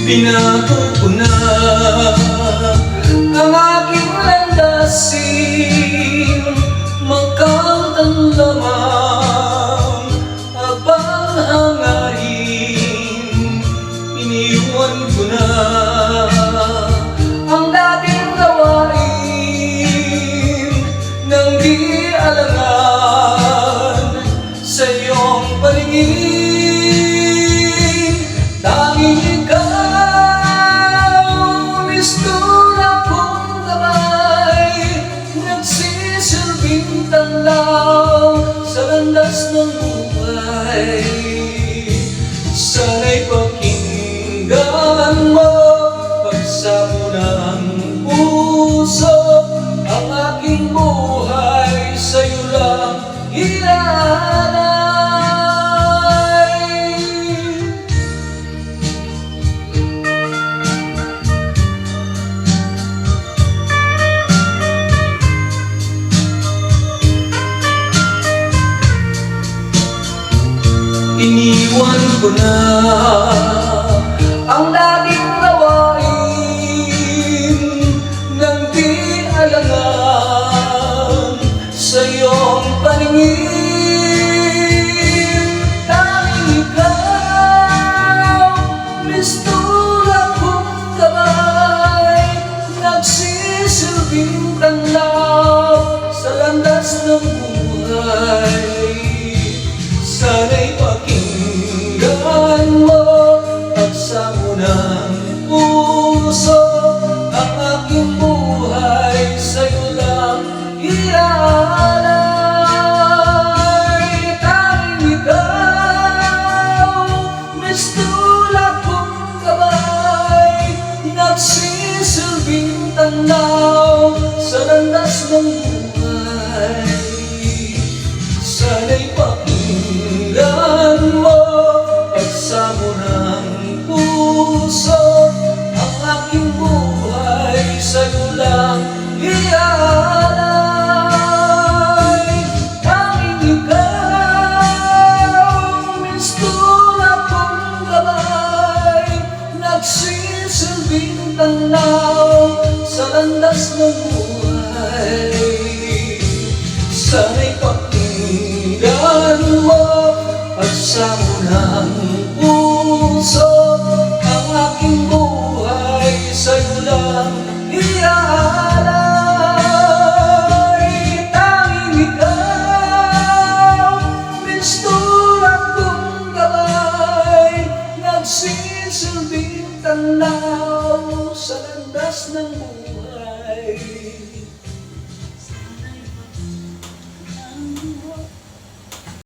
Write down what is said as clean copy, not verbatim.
Binago ko na ang aking landasin, magkamtan lamang abang hangarin. Iniwan ko na ang dating gawain nang di alangan sa iyong paningin. Tanging ikaw, mistura kong gabay, nagsisilbing tanglaw sa landas ng buhay. Sana'y pakinggan mo, pagsamo ng puso, ang aking buhay sa'yo lang ilalay. Iniwan ko na ang dating gawain nang di alangan sa iyong paningin. Tanging ikaw, mistura kong gabay, nagsisilbing tanglaw sa landas ng buhay. Sana'y pakinggan mo, pagsamo ng puso, ang aking buhay sa'yo lang iaalay. Tanging ikaw, mistula kong gabay, nagsisilbing tanaw sa landas ng buhay. Sana'y pakinggan mo, pagsamo ng puso, ang aking buhay sa'yo lang iaalay. Tanging ikaw, mistura kong gabay, nagsisilbing tanaw sa landas ng buhay. Sana'y pakinggan mo, pagsamo ng puso, ang aking buhay sa'yo lang iaalay. Tanging ikaw, mistura kong gabay, nagsisilbing tanaw sa landas ng buhay.